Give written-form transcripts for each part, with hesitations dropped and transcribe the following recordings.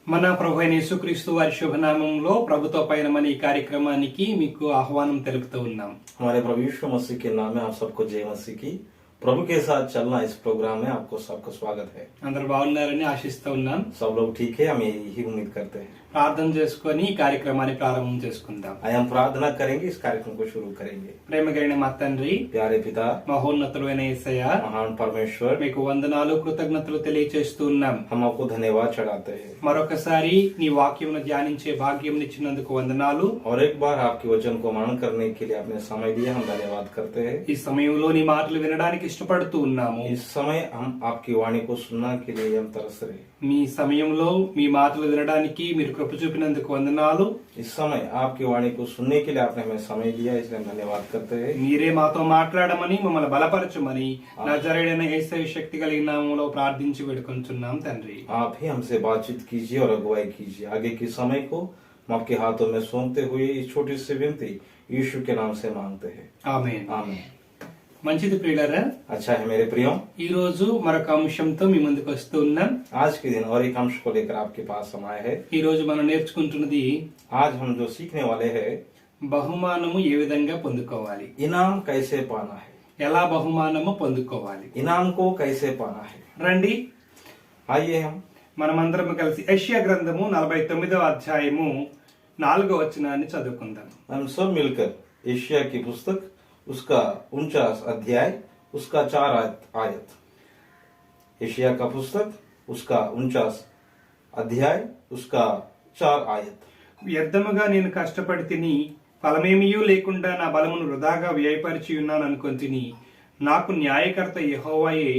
మన ప్రభు అయిన యేసుక్రీస్తు వారి శుభనామంలో ప్రభుతో పయనం అనే ఈ కార్యక్రమానికి మీకు ఆహ్వానం తెలుపుతూ ఉన్నాం. हमारे प्रभु यीशु मसीह के नाम में आप सबको जय मसीह की। प्रभु के साथ चलना इस प्रोग्राम में आपको सबका स्वागत है। అందరు బాగున్నారని ఆశిస్తూ ఉన్నాం. सब लोग ठीक है, हम यही उम्मीद करते हैं। ప్రార్థన చేసుకొని ఈ కార్యక్రమాన్ని ప్రారంభం చేసుకుందాం. आइए हम प्रार्थना करेंगे, इस कार्यक्रम को शुरू करेंगे। ప్రేమ కలిగిన మా తండ్రి, प्यारे पिता, మహోన్నతుడు అయిన యేసయ్య, महान परमेश्वर, మీకు వందనాలు కృతజ్ఞతలు తెలియజేస్తూ ఉన్నాం. हम आपको धन्यवाद चढ़ाते हैं మరొకసారి నీ వాక్యమును ధ్యానించే భాగ్యం ఇచ్చినందుకు వందనాలు. और एक बार आपके वचन को मनन करने के लिए आपने समय दिया, हम धन्यवाद करते हैं। ఈ సమయంలో నీ మాటలు వినడానికి ఇష్టపడుతూ ఉన్నాము. इस समय हम आपकी वाणी को सुनने के लिए हम तरस रहे। మీ సమయంలో మీ మాటలు వినడానికి మీరు కృప చూపినందుకు వందనాలు. इस समय आपकी वाणी को सुनने के लिए आपने हमें समय दिया, इसलिए हम धन्यवाद करते हैं। మీరే మాతో మాట్లాడమని మమ్మల్ని బలపరచమని నజరేయుడైన యేసయ్య శక్తి కలిగిన నామములో ప్రార్థించి వేడుకొంచున్నాం తండ్రి. आप ही हमसे बातचीत कीजिए और अगुवाई कीजिए। आगे के समय को हम आपके हाथों में सौंपते हुए इस छोटी सी विनती यीशु के नाम से मांगते हैं, ఆమేన్. आमीन। మంచిది ప్రియులారా, अच्छा है मेरे प्रियो, ఈ రోజు మరొక అంశంతో మీ ముందుకు వస్తూ ఉన్నాం. आज के दिन और एक अंश को लेकर आपके पास हम आए हैं। ఈ రోజు మనం నేర్చుకుంటున్నది आज हम जो सीखने वाले हैं, బహుమానము ఏ విధంగా పొందుకోవాలి, इनाम कैसे पाना है। ఎలా బహుమానము పొందుకోవాలి. इनाम को कैसे पाना है। రండి आइए మనమందరం కలిసి యెషయా గ్రంథము 49వ అధ్యాయము 4వ వచనాన్ని చదువుకుందాం. हम सब मिलकर एशिया की पुस्तक उसका 49 अध्याय उसका 4 आयत। एशिया का पुस्तक उसका 49 अध्याय उसका 4 आयत। వ్యర్థముగా నేను కష్టపడి తిని ఫలమేమియూ లేకుండా నా బలమును వృధాగా వ్యయపరిచి ఉన్నాను అనుకొంటిని. నాకు న్యాయకర్త యెహోవాయే,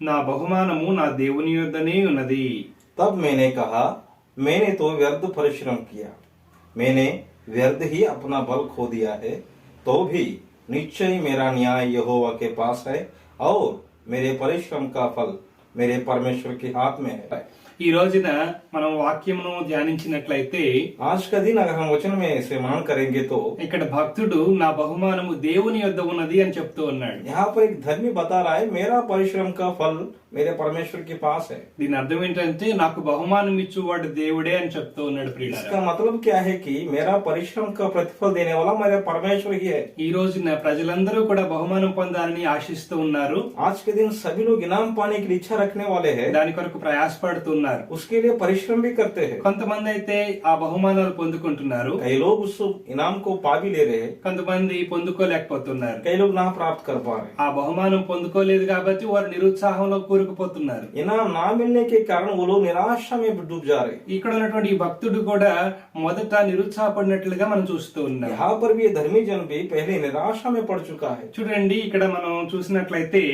నా బహుమానము నా దేవుని యొద్దనే ఉన్నది. तब मैंने कहा, मैंने तो व्यर्थ परिश्रम किया, मैंने व्यर्थ ही अपना बल खो दिया है, तो भी निश्चय मेरा न्याय यहोवा के पास है और मेरे परिश्रम का फल मेरे परमेश्वर के हाथ में है। ఈ రోజున మనం వాక్యమును ధ్యానించినట్లయితే आज का दिन अगर हम वचन में इसे मनन करेंगे तो ఇక్కడ భక్తుడు నా బహుమానము దేవుని యొద్ద ఉన్నది అని చెప్తూ ఉన్నాడు. यहाँ पर एक धर्मी बता रहा है, मेरा परिश्रम का फल मेरे परमेश्वर के पास है। దీని అర్థం ఏంటంటే నాకు బహుమానం ఇచ్చువాడు దేవుడే అని చెప్తూ ఉన్నాడు. ప్రియులారా, इसका मतलब क्या है कि मेरा परिश्रम का प्रतिफल देने वाला मेरा परमेश्वर ही है। ఈ రోజున ప్రజలందరూ కూడా బహుమానం పొందాలని ఆశిస్తూ ఉన్నారు. आज के दिन सभी लोग इनाम पाने की इच्छा रखने वाले हैं, దాని కొరకు ప్రయాసపడుతున్నారు. उसके लिए परिश्रम भी करते हैं। కొంతమంది అయితే ఆ బహుమానాలు పొందుకుంటున్నారు, कई लोग उस इनाम को पा भी ले रहे हैं, కొంతమంది పొందుకోలేకపోతున్నారు. कई लोग ना प्राप्त कर पा रहे हैं। ఆ బహుమానం పొందుకోలేదు కాబట్టి వారు నిరుత్సాహంలో కూరుకుపోతున్నారు. इनाम ना मिलने के कारण वो लोग निराशा में डूब जा रहे हैं। ఇక్కడ ఉన్నటువంటి ఈ భక్తుడు కూడా మొదట నిరుత్సాహపడినట్లుగా మనం చూస్తూ ఉన్నాం. यहाँ पर भी ये धर्मी जन भी पहले निराशा में पड़ चुका है। చూడండి, ఇక్కడ మనం చూసినట్లయితే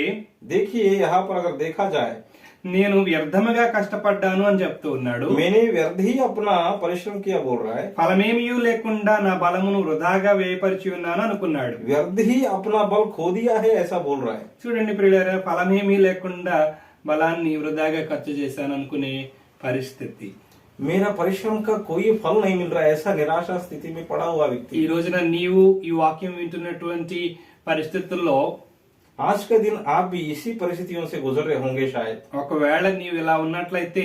देखिए यहाँ पर अगर देखा जाए, నేను వ్యర్థముగా కష్టపడ్డాను అని చెప్తూ ఉన్నాడు. मैंने व्यर्थ ही अपना परिश्रम किया बोल रहा है। ఫలమేమియూ లేకుండా నా బలమును వృధాగా వ్యయపరిచి ఉన్నాను అనుకున్నాడు. व्यर्थ ही अपना बल खो दिया है ऐसा बोल रहा है। చూడండి ప్రియులారా, ఫలమేమీ లేకుండా బలాన్ని వృధాగా ఖర్చు చేశాను అనుకునే పరిస్థితి. मेरा परिश्रम का कोई फल नहीं मिल रहा है, ऐसा निराशा स्थिति में पड़ा हुआ ఈ व्यक्ति। రోజున నీవు ఈ వాక్యం వింటున్నటువంటి పరిస్థితుల్లో आज का दिन आप भी इसी परिस्थितियों से गुजर रहे होंगे शायद। ఒకవేళ నీవు ఇలా ఉన్నట్లయితే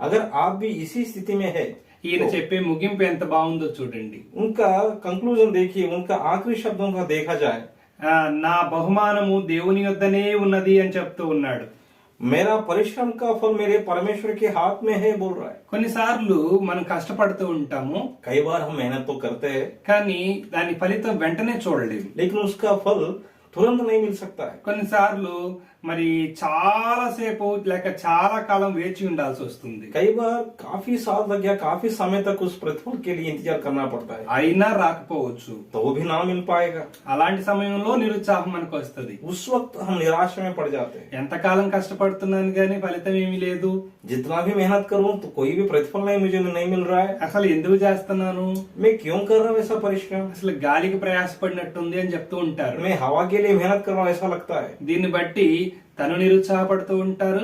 अगर आप भी इसी स्थिति में है, ఈయన చెప్పే ముగింపు ఎంత బాగుందో చూడండి. उनका कंक्लूजन देखिए, उनका आखिरी शब्दों का देखा जाए, నా బహుమానము దేవుని యొద్దనే ఉన్నది అని చెప్తూ ఉన్నాడు. मेरा परिश्रम का फल मेरे परमेश्वर के हाथ में है बोल रहा है। కొన్నిసార్లు మనం కష్టపడుతూ ఉంటాము, कई बार हम मेहनत तो करते हैं, కానీ దాని ఫలితం వెంటనే చూడలేము. लेकिन उसका फल तुरंत नहीं मिल सकता है। కొన్నిసార్లు మరి చాలా సేపు లేక చాలా కాలం వేచి ఉండాల్సి వస్తుంది. कई बार काफी साल तक या काफी समय तक उस प्रतिफल के लिए इंतजार करना पड़ता है, అయినా రాకపోవచ్చు. तो वो भी ना मिल पाएगा। అలాంటి సమయంలో నిరుత్సాహం మనకు వస్తుంది. उस वक्त हम निराशा में पड़ जाते हैं। ఎంతకాలం కష్టపడుతున్నాను గానీ ఫలితం ఏమీ లేదు. जितना भी मेहनत करूं तो कोई भी प्रतिफल मुझे नहीं मिल रहा है। అసలు ఎందుకు చేస్తున్నాను, मैं क्यों कर रहा हूँ ऐसा परिश्रम, అసలు గాలికి ప్రయాసపడినట్టుంది అని చెప్తూ ఉంటారు. मैं हवा के लिए मेहनत कर रहा हूँ ऐसा लगता है। దీన్ని బట్టి తను నిరుత్సాహపడుతూ ఉంటారు,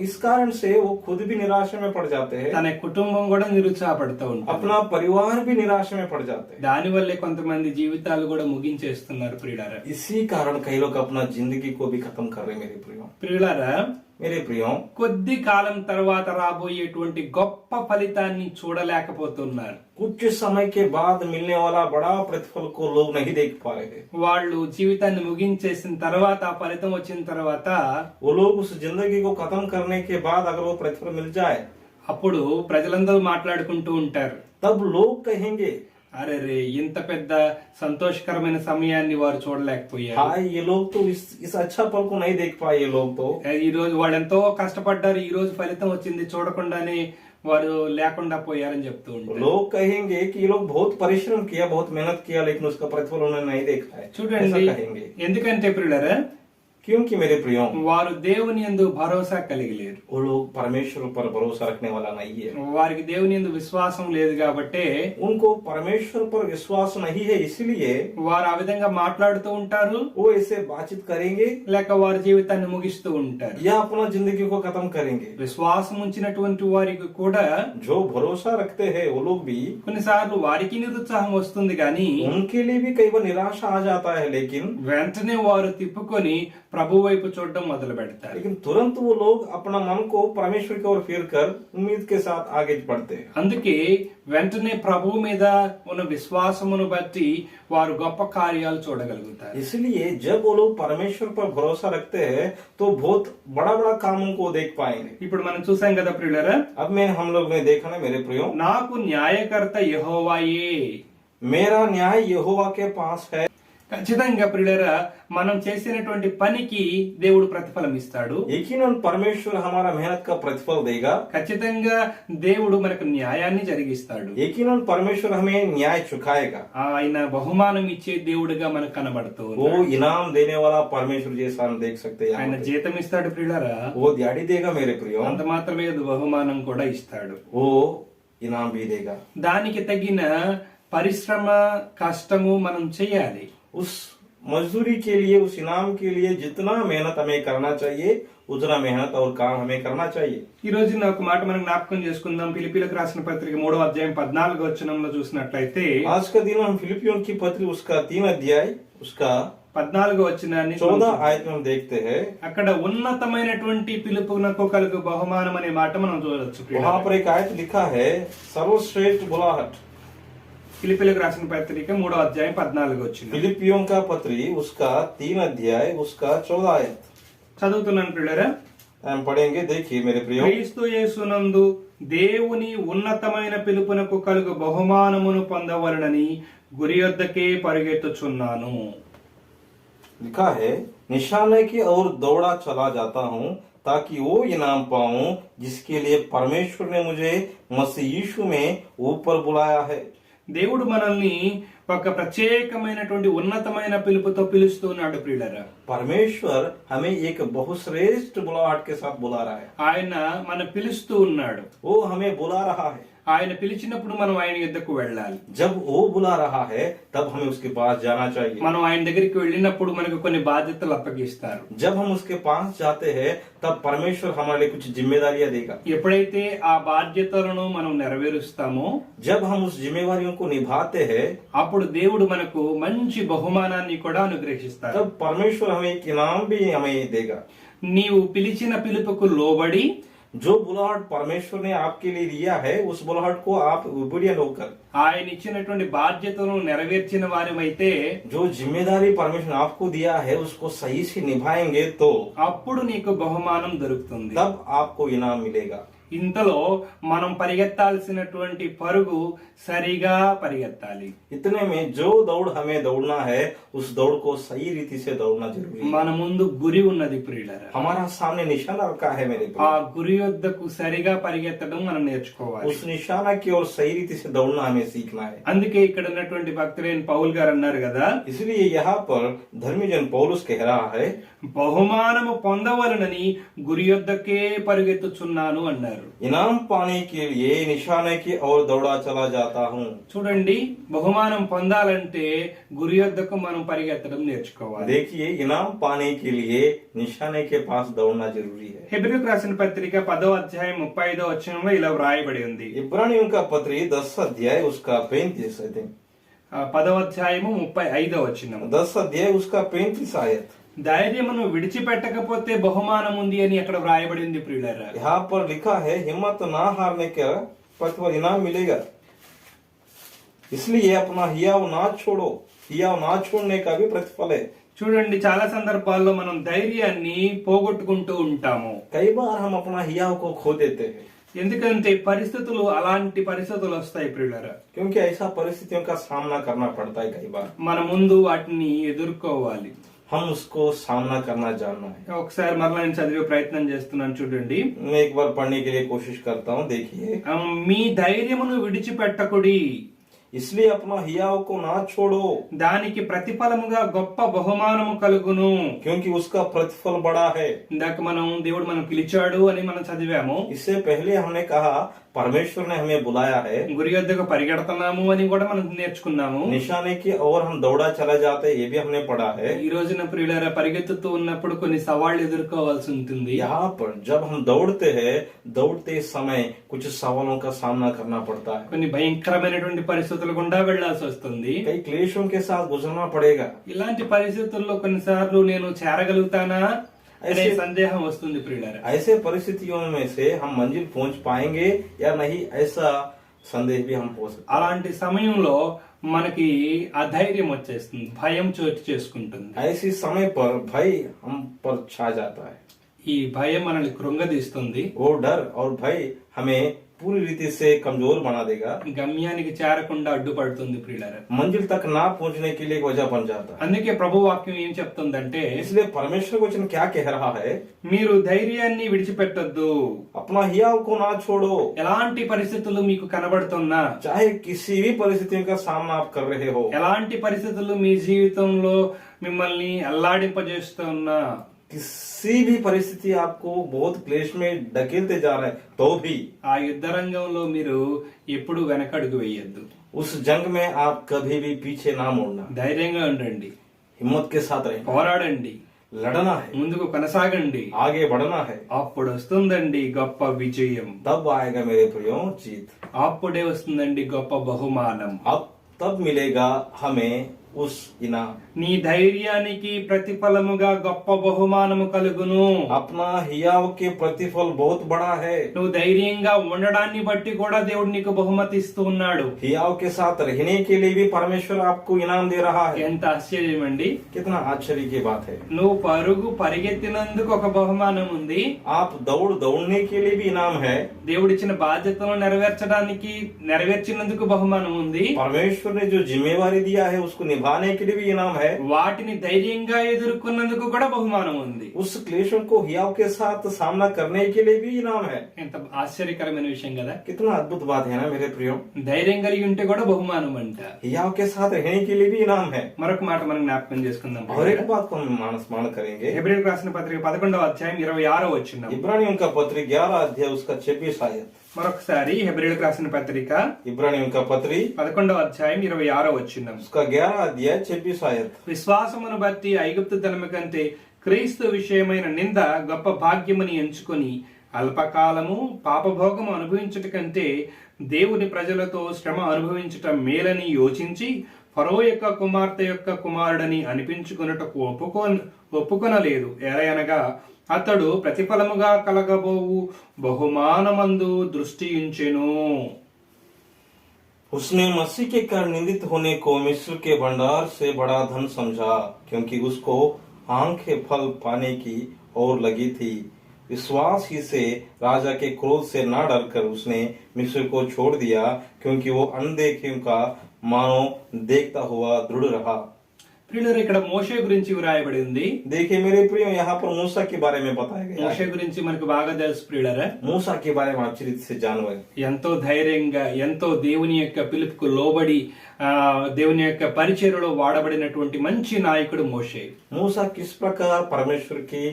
इस कारण से वो खुद भी निराशा में पड़ जाते हैं, తన కుటుంబం కూడా నిరుత్సాహపడుతూ ఉంటారు. अपना परिवार भी निराशा में पड़ जाते हैं। దాని వల్లే కొంతమంది జీవితాలు కూడా ముగించేస్తున్నారు. ప్రియులారా, इसी कारण कई लोग अपना जिंदगी को भी खत्म कर रहे हैं। मेरे प्रियो, ప్రియులారా, मेरे प्रियो, కొద్ది కాలం తర్వాత రాబోయేటువంటి గొప్ప ఫలితాన్ని చూడలేకపోతున్నారు. कुछ समय के बाद मिलने वाला बड़ा प्रतिफल को लोग नहीं देख पा रहे. వాళ్ళు జీవితాన్ని ముగించేసిన తర్వాత ఆ ఫలితం వచ్చిన తర్వాత वो लोग उस जिंदगी को खत्म करने के बाद अगर वो प्रतिफल मिल जाए, అప్పుడు ప్రజలందరూ మాట్లాడుకుంటూ ఉంటారు, तब लोग कहेंगे, అరే రే ఇంత పెద్ద సంతోషకరమైన సమయాన్ని వారు చూడలేకపోయారు. हाँ ये लोग तो इस अच्छा पल को नहीं देख पाए. ये लोग तो ఈ రోజు వాళ్ళు ఎంతో కష్టపడ్డారు, ఈ రోజు ఫలితం వచ్చింది చూడకుండానే వారు లేకుండా పోయారని చెప్తూ ఉంటారు. लोग कहेंगे कि ये लोग बहुत परिश्रम किया, बहुत मेहनत किया, लेकिन उसका प्रतिफल उन्होंने नहीं देखा है. చూడండి, ऐसा कहेंगे. ఎందుకంటే ప్రియులారా, क्योंकि मेरे प्रियो, వారు దేవుని యందు భరోసా కలిగి లేరు. वो लोग परमेश्वर पर भरोसा रखने वाला नहीं है. వారికి దేవుని యందు విశ్వాసం లేదు కాబట్టి उनको परमेश्वर पर विश्वास नहीं है, इसलिए వారు ఆ విధంగా మాట్లాడుతూ ఉంటారు, वो ऐसे बातचीत करेंगे లేక వారి జీవితాన్ని ముగిస్తూ ఉంటారు. या अपना जिंदगी को खत्म करेंगे. విశ్వాసం ఉంచినటువంటి వారికి కూడా जो भरोसा रखते हैं वो लोग भी, కొన్నిసార్లు వారికి నిరుత్సాహం వస్తుంది కానీ उनके लिए भी कई बार निराशा आ जाता है, लेकिन వెంటనే వారు తిప్పుకొని ప్రభు వైపు చూడడం మొదలు పెడతారు. तुरंत वो लोग अपना मन को परमेश्वर की ओर फेर कर उम्मीद के साथ आगे बढ़ते हैं. అందుకే వెంటనే ప్రభు మీద ఉన్న విశ్వాసమును బట్టి వారు గొప్ప కార్యాలు చూడగలుగుతారు. इसलिए जब वो लोग परमेश्वर पर भरोसा रखते हैं तो बहुत बड़ा बड़ा कामों को देख पाएंगे. ఇప్పుడు మనం చూసాం కదా ప్రియులరా, अब हम लोग ने देखा ना मेरे प्रियो, నాకు న్యాయకర్త యెహోవాయే. मेरा न्याय यहोवा के पास है. ఖచ్చితంగా ప్రియులరా, మనం చేసినటువంటి పనికి దేవుడు ప్రతిఫలం ఇస్తాడు. यकीनन परमेश्वर हमारा मेहनत का प्रतिफल देगा. ఖచ్చితంగా దేవుడు మనకు న్యాయాన్ని జరిగిస్తాడు. यकीनन परमेश्वर हमें न्याय चुकाएगा. ఆయన బహుమానం ఇచ్చే దేవుడిగా మనకు కనబడుతూ वो ఉన్నాడు. इनाम देने वाला परमेश्वर जैसा हम देख सकते हैं. ఆయన यहाँ पे. జీతం ఇస్తాడు ప్రియులరా, वो दिहाड़ी देगा मेरे प्रियो, అంత మాత్రమే కాదు, బహుమానం కూడా ఇస్తాడు. वो इनाम भी देगा. దానికి తగిన పరిశ్రమ కష్టము మనం చేయాలి. उस मजदूरी के लिए, उस इनाम के लिए जितना मेहनत हमें करना चाहिए, उतना मेहनत और काम हमें करना चाहिए. ఈ రోజు ఒక మాట మనం జ్ఞాపకం చేసుకుందాం. ఫిలిప్పీలకు రాసిన పత్రిక 3వ అధ్యాయం 14వ వచనంలో చూసినట్లయితే आज का दिन हम फिलिपियों की पत्री उसका 3 अध्याय उसका 14వ వచనాన్ని 14 आयत में हम देखते हैं. అక్కడ ఉన్నతమైనటువంటి పిలుపునకు కలుగు బహుమానం అనే మాట మనం చూడొచ్చు. वहाँ पर एक आयत लिखा है, सर्वश्रेष्ठ बुलाहट. ఫిలిప్పీలకు రాసిన పత్రిక 3వ అధ్యాయం 14వ వచనం फिलिपियों का पत्री उसका 3 अध्याय उसका 14 आयत చదువుతున్నాను ప్రియులారా. हम पढ़ेंगे. देखिए मेरे प्रियो, క్రీస్తు యేసునందు దేవుని ఉన్నతమైన పిలుపునకు కలుగు బహుమానమును పొందవలనని గురి యొద్దకే పరిగెత్తుచున్నాను. लिखा है, निशाने की ओर दौड़ा चला जाता हूँ ताकि वो इनाम पाऊं जिसके लिए परमेश्वर ने मुझे मसीह यीशु में ऊपर बुलाया है. దేవుడు మనల్ని ఒక ప్రత్యేకమైనటువంటి ఉన్నతమైన పిలుపుతో పిలుస్తున్నాడు ప్రియులారా. परमेश्वर हमें एक बहुश्रेष्ठ बुलाहट के साथ बुला रहा है. ఆయన మన పిలుస్తూ ఉన్నాడు. वो हमें बुला रहा है. ఆయన పిలిచినప్పుడు మనం ఆయన యుద్ధకు వెళ్ళాలి. जब वो बुला रहा है तब हमें उसके पास जाना चाहिए. మనం ఆయన దగ్గరికి వెళ్ళినప్పుడు మనకు కొన్ని బాధ్యతలు అప్పగిస్తారు. जब हम उसके पास जाते हैं तब परमेश्वर हमारे लिए कुछ जिम्मेदारियां देगा. ఎప్పుడైతే ఆ బాధ్యతలను మనం నెరవేరుస్తామో जब हम उस जिम्मेवारियों को निभाते हैं అప్పుడు దేవుడు మనకు మంచి బహుమానాన్ని కూడా అనుగ్రహిస్తాడు. तब परमेश्वर हमें एक इनाम भी हमें देगा. నీవు పిలిచిన పిలుపుకు లోబడి जो बुलाहट परमेश्वर ने आपके लिए दिया है, उस बुलाहट को आप ओबीडिएंट होकर, ఆయన ఇచ్చినటువంటి బాధ్యతను నెరవేర్చిన వారమైతే जो जिम्मेदारी परमेश्वर ने आपको दिया है उसको सही से निभाएंगे तो అప్పుడు నీకు బహుమానం దొరుకుతుంది. तब आपको इनाम मिलेगा. ఇంతలో మనం పరిగెత్తాల్సినటువంటి పరుగు సరిగా పరిగెత్తాలి. इतने में जो दौड़ हमें दौड़ना है उस दौड़ को सही रीति से दौड़ना जरूरी है. మన ముందు గురి ఉన్నది ప్రియులారా. हमारा सामने निशाना रखा है मेरे ఆ प्रिय. గురి వద్దకు సరిగా పరిగెత్తడం మనం నేర్చుకోవాలి. उस निशाना की ओर सही रीति से दौड़ना हमें सीखना है. అందుకే ఇక్కడ ఉన్నటువంటి భక్తులైన పౌల్ గారు అన్నారు కదా, इसलिए यहाँ पर धर्मी जन पौलुस कह रहा है, బహుమానము పొందవలనని గురి యొద్దకే పరిగెత్తుచున్నాను అన్నారు. इनाम पाने के लिए निशाने की ओर दौड़ा चला जाता हूँ. చూడండి, బహుమానం పొందాలంటే గురి యొద్దకు మనం పరిగెత్తడం నేర్చుకోవాలి. देखिए, इनाम पाने के लिए निशाने के पास दौड़ना जरूरी है. హెబ్రీయులకు రాసిన పత్రిక 10వ అధ్యాయం 35వ వచనంలో ఇలా వ్రాయబడి ఉంది. इब्रानियों का पत्री 10 अध्याय उसका 35 10వ అధ్యాయము 35వ వచనం. 10 अध्याय उसका 35 आयत. ధైర్యమును విడిచిపెట్టకపోతే బహుమానం ఉంది అని అక్కడ వ్రాయబడింది ప్రియులారా. यहाँ पर लिखा है हिम्मत ना हारने का प्रतिफल इनाम मिलेगा, इसलिए अपना हियाव ना छोड़ो, हियाव ना छोड़ने का भी प्रतिफल है। చూడండి, చాలా సందర్భాల్లో మనం ధైర్యాన్ని పోగొట్టుకుంటూ ఉంటాము. कई बार हम अपना हियाव को खो देते हैं, ఎందుకంటే పరిస్థితులు అలాంటి పరిస్థితులు వస్తాయి ప్రియులారా. क्योंकि ऐसा परिस्थितियों का सामना करना पड़ता है। कई बार మన ముందు వాటిని ఎదుర్కోవాలి. हम उसको सामना करना जानना है। ఒకసారి మరలా నేను చదివే ప్రయత్నం చేస్తున్నాను, చూడండి. मैं एक बार पढ़ने के लिए कोशिश करता हूँ, देखिए। మీ ధైర్యమును విడిచిపెట్టకుడి, इसलिए अपना हियाव को ना छोड़ो, దానికి ప్రతిఫలముగా గొప్ప బహుమానము కలుగును. क्योंकि उसका प्रतिफल बड़ा है। ఇందాక మనం దేవుడు మనం పిలిచాడు అని మనం చదివాము. इससे पहले हमने कहा परमेश्वर ने हमें बुलाया है, గురి వద్దకు పరిగెడుతున్నాము అని కూడా మనం నేర్చుకున్నాము. निशाने की ओर हम दौड़ा चला जाते, ये भी हमने पढ़ा है। ఈ రోజున ప్రియులారా, పరిగెత్తుతూ ఉన్నప్పుడు కొన్ని సవాళ్లు ఎదుర్కోవాల్సి ఉంటుంది. यहाँ पर जब हम दौड़ते हैं, दौड़ते समय कुछ सवालों का सामना करना पड़ता है, కొన్ని భయంకరమైనటువంటి పరిస్థితులు గుండా వెళ్లాల్సి వస్తుంది. कई क्लेशों के साथ गुजरना पड़ेगा। ఇలాంటి పరిస్థితుల్లో కొన్నిసార్లు నేను చేరగలుగుతానా అనే సందేహం వస్తుంది ప్రియులారా. ऐसे परिस्थितियों में से हम मंजिल पहुंच पाएंगे या नहीं, ऐसा संदेह भी हम हो सकता है। అలాంటి సమయంలో మనకి అధైర్యం వచ్చేస్తుంది, భయం చోటు చేసుకుంటుంది. ऐसी समय पर भय हम पर छा जाता है। ఈ భయం మనల్ని కృంగదీస్తుంది, वो डर और भय हमें पूरी रीति से कमजोर बना देगा, గమ్యానికి చేరకుండా అడ్డుపడుతుంది ప్రియులారా. मंजिल तक ना पहुंचने के लिए एक वजह बन जाता है। అందుకే ప్రభు వాక్యం ఏం చెప్తుందంటే, इसलिए परमेश्वर वचन क्या कह रहा है, మీరు ధైర్యాన్ని విడిచిపెట్టొద్దు. अपना हियाव को ना छोड़ो, ఎలాంటి పరిస్థితులు మీకు కనబడుతున్నా, चाहे किसी भी परिस्थितियों का सामना आप कर रहे हो, ఎలాంటి పరిస్థితులు మీ జీవితంలో మిమ్మల్ని అల్లాడింపజేస్తున్నా, किसी भी परिस्थिति आपको बहुत क्लेश में ढकेलते जा रहा है, तो भी ఆ యుద్ధ రంగంలో మీరు ఎప్పుడు వెనకడుగు వేయొద్దు. उस जंग में आप कभी भी पीछे ना मुड़ना, ధైర్యంగా ఉండండి, हिम्मत के साथ रहना, పోరాడండి, लड़ना है, ముందుకు కొనసాగండి. आगे बढ़ना है। అప్పుడు వస్తుందండి గొప్ప విజయం, तब आएगा मेरे प्रियो जीत, అప్పుడే వస్తుందండి గొప్ప బహుమానం. अब तब मिलेगा हमें उस इनाम। నీ ధైర్యానికి ప్రతిఫలముగా గొప్ప బహుమానము కలుగును. अपना हियाव के प्रतिफल बहुत बड़ा है। నువ్వు ధైర్యంగా ఉండడాన్ని బట్టి కూడా దేవుడు నీకు బహుమతి ఇస్తూ ఉన్నాడు. हियाव के साथ रहने के लिए भी परमेश्वर आपको इनाम दे रहा है। ఎంత ఆశ్చర్యం అండి. कितना आश्चर्य की बात है। నువ్వు పరిగెత్తినందుకు ఒక బహుమానం ఉంది, आप दौड़ने के लिए भी इनाम है। దేవుడిచ్చిన బాధ్యతలను నెరవేర్చినందుకు బహుమానం ఉంది. परमेश्वर ने जो जिम्मेवारी दिया है उसको निभाने के लिए भी इनाम है। వాటిని ధైర్యంగా ఎదుర్కొన్నందుకు కూడా బహుమానం ఉంది. उस क्लेशों को हियाव के साथ सामना करने के लिए भी इनाम है। ఎంత ఆశ్చర్యకరమైన విషయం కదా. कितना अद्भुत बात है ना मेरे प्रियो। ధైర్యం కలిగి ఉంటే కూడా బహుమానం అంట. हियाव के साथ रहने के लिए भी इनाम है। మరొక మాట మనం జ్ఞాపకం చేసుకుందాం. और एक बात को हम स्मरण करेंगे, హెబ్రీయులకు రాసిన పత్రిక 11వ అధ్యాయం 26వ వచనం. इब्रानियों का पत्री 11 अध्याय उसका 26 आयत। మరొకసారి హెబ్రీయులకు రాసిన పత్రిక इब्रानियों का पत्री 11వ అధ్యాయం 26వ వచనం. उसका 11 अध्याय 26 आयत। విశ్వాసమును బట్టి ఐగుప్తు ధనము కంటే క్రీస్తు విషయమైన నింద గొప్ప భాగ్యమని ఎంచుకొని అల్పకాలము పాపభోగము అనుభవించుట కంటే దేవుని ప్రజలతో శ్రమ అనుభవించుట మేలని యోచించి ఫరో యొక్క కుమార్తె యొక్క కుమారుడని అనిపించుకొనుటకు ఒప్పుకొనలేదు. ఎలయనగా అతడు ప్రతిఫలముగా కలగబోవు బహుమానమందు దృష్టి ఉంచెను. उसने मसीह के कारण निंदित होने को मिस्र के भंडार से बड़ा धन समझा, क्योंकि उसको आंखें फल पाने की ओर लगी थी। विश्वास ही से राजा के क्रोध से न डरकर उसने मिस्र को छोड़ दिया, क्योंकि वो अनदेखे का मानो देखता हुआ दृढ़ रहा। ప్రియులారా, ఇక్కడ మోషే గురించి వ్రాయబడి ఉంది. देखिए मेरे प्रियो, यहाँ पर मूसा के बारे में बताया गया మోషే है। గురించి మనకు బాగా తెలుసు ప్రియులారా. मूसा के बारे में अच्छी रीति से जानवर, ఎంతో ధైర్యంగా, ఎంతో దేవుని యొక్క పిలుపుకు లోబడి దేవుని యొక్క పరిచర్యలో వాడబడినటువంటి మంచి నాయకుడు మోషే. मूसा किस प्रकार परमेश्वर की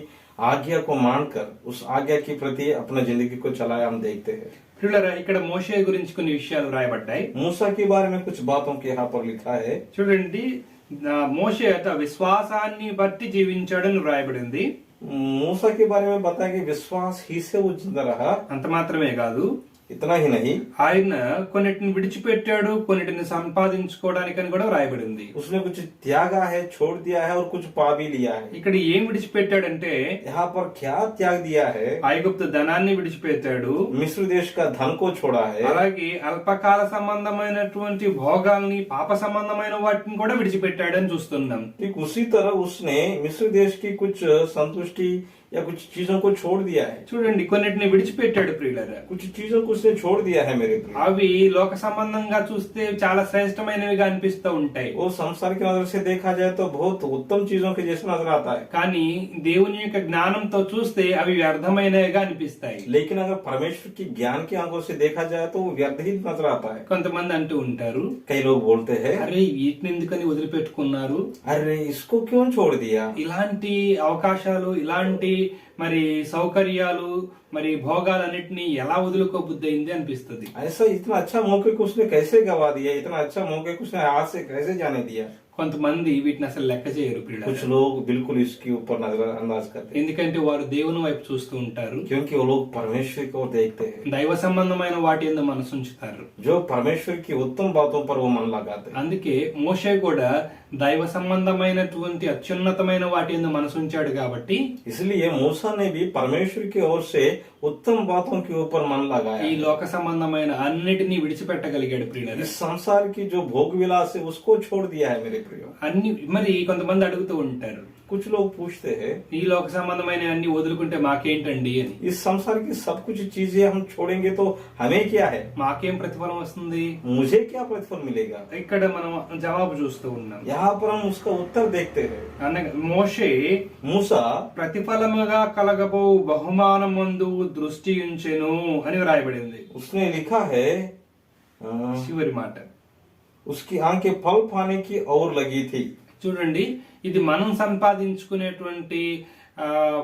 आज्ञा को मानकर उस आज्ञा के प्रति अपना जिंदगी को चलाया, हम देखते हैं। ప్రియులారా, ఇక్కడ మోషే గురించి కొన్ని విషయాలు రాయబడ్డాయి. मूसा के बारे में कुछ बातों के यहाँ पर लिखा है। చూడండి, మోషే విశ్వాసాన్ని బట్టి జీవించాడని వ్రాయబడింది. मूसा के बारे में बताया कि विश्वास ही से वो जिंदा रहा। అంత మాత్రమే కాదు, इतना ही नहीं, ఆయన కొన్నిటిని విడిచిపెట్టాడు, కొన్నిటిని సంపాదించుకోవడానికని కూడా వ్రాయబడింది. उसने कुछ त्यागा है, छोड़ दिया है और कुछ पा भी लिया है. ఇక్కడ ఏం విడిచిపెట్టాడంటే यहाँ पर क्या त्याग दिया है? ఐగుప్తు ధనాన్ని విడిచిపెట్టాడు, मिस्र देश का धन को छोड़ा है, అలాగే అల్పకాల సంబంధమైనటువంటి భోగాల్ని, పాప సంబంధమైన వాటిని కూడా విడిచిపెట్టాడు అని చూస్తున్నాం. ठीक उसी तरह उसने मिस्र देश की कुछ संतुष्टि या कुछ चीजों को छोड़ दिया है. చూడండి, కొన్నిటిని విడిచిపెట్టాడు ప్రియులారా. कुछ चीजों को उसने छोड़ दिया है मेरे प्रिय. అవి లోక సంబంధంగా చూస్తే చాలా శ్రేష్టమైనవిగా అనిపిస్తూ ఉంటాయి, वो संसार की नजर से देखा जाए तो बहुत उत्तम चीजों के जैसे नजर आता है. కానీ దేవుని యొక్క జ్ఞానంతో చూస్తే అవి వ్యర్థమైనవిగా అనిపిస్తాయి. लेकिन अगर परमेश्वर की ज्ञान की आंखों से देखा जाए तो वो व्यर्थ ही नजर आता है. కొంతమంది అంటూ ఉంటారు, कई लोग बोलते हैं, అరే వీటిని ఎందుకని వదిలిపెట్టుకున్నారు, अरे इसको क्यों छोड़ दिया? ఇలాంటి అవకాశాలు, ఇలాంటి మరి సౌకర్యాలు, మరి భోగాలన్నిటిని ఎలా వదులుకోబుద్ధి అయింది అనిపిస్తుంది. ऐसा इतना अच्छा मौके को उसने कैसे गवा दिया? इतना अच्छा मौके को उसने हाथ से कैसे जाने दिया? కొంతమంది వీటిని అసలు లెక్క చేయరు ప్రియులారా. कुछ लोग बिल्कुल इसके ऊपर नजरअंदाज करते हैं, ఎందుకంటే వారు దేవుని వైపు చూస్తూ ఉంటారు, क्योंकि वो लोग परमेश्वर को देखते हैं. దైవ సంబంధమైన వాటి యందు మనసు ఉంచుతారు. जो परमेश्वर की उत्तम बातों पर वो मन लगाते हैं. అందుకే మోషే కూడా దైవ సంబంధమైనటువంటి అత్యున్నతమైన వాటి యందు మనసు ఉంచాడు కాబట్టి इसलिए मूसा ने भी परमेश्वर की ओर से उत्तम बातों के ऊपर मन लगाया. ఈ లోక సంబంధమైన అన్నిటినీ విడిచిపెట్టగలిగాడు ప్రియులారా. इस संसार की जो भोग विलास है उसको छोड़ दिया है मेरे प्रियो. అన్ని మరి కొంతమంది అడుగుతూ ఉంటారు, कुछ लोग पूछते हैं, ఈ లోక సంబంధమైన అన్ని వదులుకుంటే మాకేంటండి అని. इस संसार की सब कुछ चीजें हम छोड़ेंगे तो हमें क्या है? మాకేం ప్రతిఫలం వస్తుంది? मुझे क्या प्रतिफल मिलेगा? ఇక్కడ మనం జవాబు చూస్తూ ఉన్నాం. यहाँ पर हम उसका उत्तर देखते हैं. అనగా మోషే मूसा ప్రతిఫలముగా కలగబో బహుమానమందు దృష్టి ఉంచెను అని వ్రాయబడింది. उसने लिखा है, చివరి మాట उसकी आंखें फल पाने की ओर लगी थी. చూడండి, ఇది మనం సంపాదించుకునేటువంటి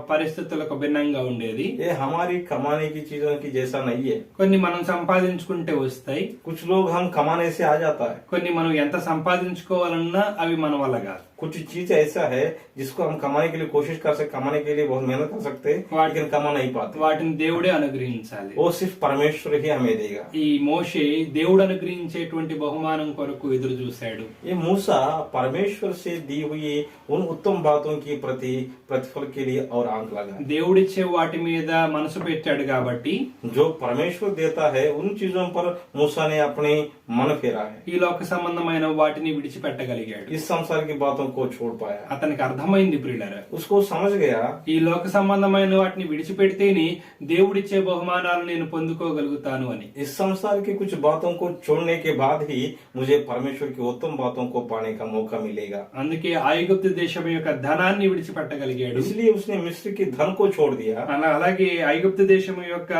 పరిస్థితులకు భిన్నంగా ఉండేది. ये हमारी कमाने की चीजों की जैसा नहीं है. కొన్ని మనం సంపాదించుకుంటే వస్తాయి, कुछ लोग हम कमाने से आ जाता है. కొన్ని మనం ఎంత సంపాదించుకోవాలన్నా అవి మన వల్ల కాదు. कुछ चीज ऐसा है जिसको हम कमाने के लिए कोशिश कर सकते, कमाने के लिए बहुत मेहनत कर सकते हैं, लेकिन कमा नहीं पाते. వాటిని దేవుడే అనుగ్రహించాలి. वो सिर्फ परमेश्वर ही हमें देगा. ఈ మోషే దేవుడు అనుగ్రహించేటువంటి బహుమానం కొరకు ఎదురు చూశాడు. ये मूसा परमेश्वर से दी हुई उन उत्तम बातों की प्रति प्रतिफल के लिए और आंख लगा. దేవుడిచ్చే వాటి మీద మనసు పెట్టాడు కాబట్టి जो परमेश्वर देता है उन चीजों पर मूसा ने अपने मन फेरा है. ఈ లోక సంబంధమైన వాటిని విడిచిపెట్టగలిగాడు. इस संसार की बातों को छोड़ पाया. అతనికి అర్థమైంది ప్రియులారా, उसको समझ गया, ఈ లోక సంబంధమైన వాటిని విడిచిపెడితేనే దేవుడిచ్చే బహుమానాలు నేను పొందుకోగలుగుతాను అని. इस संसार की कुछ बातों को छोड़ने के बाद ही मुझे परमेश्वर की उत्तम बातों को पाने का मौका मिलेगा. అందుకే ఐగుప్తు దేశం యొక్క ధనాన్ని విడిచిపెట్టగలిగాడు. इसलिए उसने मिस्र की धन को छोड़ दिया. అలాగే ఐగుప్తు దేశం యొక్క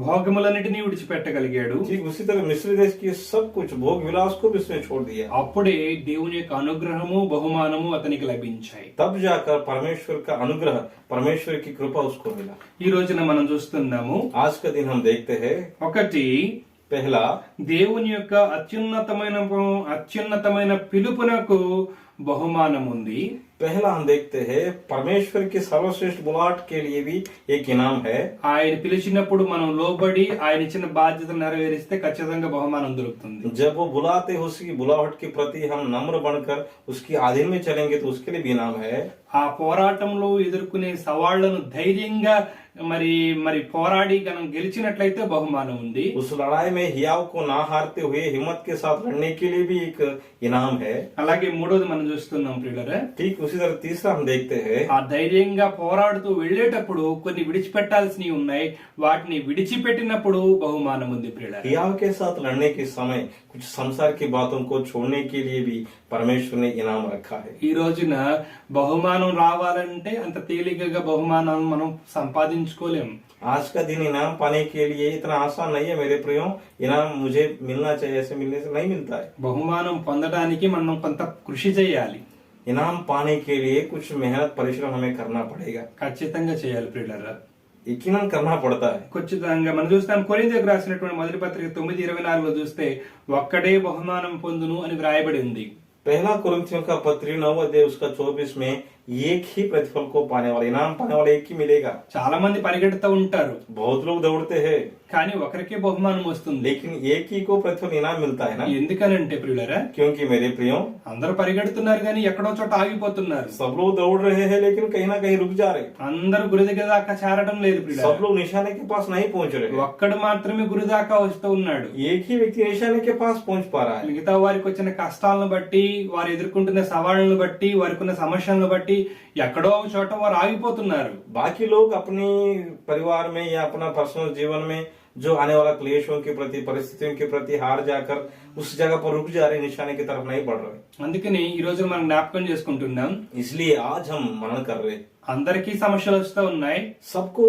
భోగములన్నిటినీ విడిచిపెట్టగలిగాడు. ठीक उसी तरह मिस्र देश की सब कुछ भोग विलास को भी उसने छोड़ दिया. అప్పుడే దేవుని యొక్క అనుగ్రహము, బహుమానము అతనికి లభించాయి. तब जाकर परमेश्वर का अनुग्रह, परमेश्वर की कृपा उसको मिला. ఈ రోజున మనం చూస్తున్నాము, आज का दिन हम देखते हैं, ఒకటి पहला దేవుని యొక్క అత్యున్నతమైన పిలుపునకు బహుమానం ఉంది. पहला हम देखते हैं परमेश्वर के सर्वश्रेष्ठ बुलाहट के लिए भी एक इनाम है. ఆయన పిలిచినప్పుడు మనం లోబడి ఆయన ఇచ్చిన బాధ్యతను నెరవేరిస్తే ఖచ్చితంగా బహుమానం దొరుకుతుంది. जब वो बुलाते हैं उसकी बुलाहट के प्रति हम नम्र बनकर उसकी अधीन में चलेंगे तो उसके लिए भी इनाम है. ఆ పోరాటంలో ఎదుర్కొనే సవాళ్లను ధైర్యంగా మరి పోరాడి మనం గెలిచినట్లయితే బహుమానం ఉంది. उस लड़ाई में हियाव को ना हारते हुए हिम्मत के साथ लड़ने के लिए भी एक इनाम है. అలాగే మూడోది మనం చూస్తున్నాం ప్రియులారా, ठीक उसी तरह तीसरा हम देखते हैं, ఆ ధైర్యంగా పోరాడుతూ వెళ్లేటప్పుడు కొన్ని విడిచిపెట్టాల్సినవి ఉన్నాయి, వాటిని విడిచిపెట్టినప్పుడు బహుమానం ఉంది ప్రియులారా. हियाव के साथ लड़ने के समय कुछ संसार की बातों को छोड़ने के लिए भी परमेश्वर ने इनाम रखा है. ఈ రోజున బహుమానం రావాలంటే అంత తేలికగా బహుమానం మనం సంపాదించుకోలేం. आज का दिन इनाम पाने के लिए इतना आसान नहीं है मेरे प्रियो. इनाम मुझे मिलना चाहिए, ऐसे मिलने से नहीं मिलता है. బహుమానం పొందడానికి మనం కొంత కృషి చేయాలి. इनाम पाने के लिए कुछ मेहनत परिश्रम हमें करना पड़ेगा, ఖచ్చితంగా చేయాలి ప్రియులారా, यकीनन करना पड़ता है. ఖచ్చితంగా మనం చూస్తాం. కొరింథీయులకు రాసినటువంటి మొదటి పత్రిక 9:24 చూస్తే ఒక్కడే బహుమానం పొందును అని వ్రాయబడి ఉంది. पहला कुरिन्थियों का पत्री 9 अध्याय उसका 24 में एक ही प्रतिफल को पाने वाला, इनाम पाने वाला एक ही मिलेगा। చాలా మంది పరిగెడుతూ ఉంటారు, बहुत लोग दौड़ते हैं, కానీ ఒకరికే బహుమానం వస్తుంది. लेकिन एक ही को प्रतिफल इनाम मिलता है ना। ఎందుకనంటే ప్రియులరా, क्योंकि मेरे प्रियो, అందరూ పరిగెడుతున్నారు కానీ ఎక్కడో చోట ఆగిపోతున్నారు. सब लोग दौड़ रहे हैं लेकिन कहीं ना कहीं रुक जा रहे। అందరూ గురి దగ్గర దాకా చేరడం లేదు ప్రియులరా. सब लोग निशाने के पास नहीं पहुंच रहे। ఒక్కడు మాత్రమే గురి దాకా వస్తూ ఉన్నాడు. एक ही व्यक्ति निशाने के पास पहुंच पा रहा है। మిగతా వారికి వచ్చిన కష్టాలను బట్టి, వారు ఎదుర్కొంటున్న సవాళ్లను బట్టి, వారికి ఉన్న సమస్యలను బట్టి ఎక్కడో ఒక చోట వారు ఆగిపోతున్నారు. बाकी लोग अपनी परिवार में या अपना पर्सनल जीवन में जो आने वाला क्लेशों के प्रति, परिस्थितियों के प्रति हार जाकर उस जगह पर रुक जा रहे, निशाने की तरफ नहीं बढ़ रहे। అందుకని ఈ రోజు మనం జ్ఞాపకం చేసుకుంటున్నాం, इसलिए आज हम मनन कर रहे। అందరికీ సమస్యలు వస్తూ ఉన్నాయి, सबको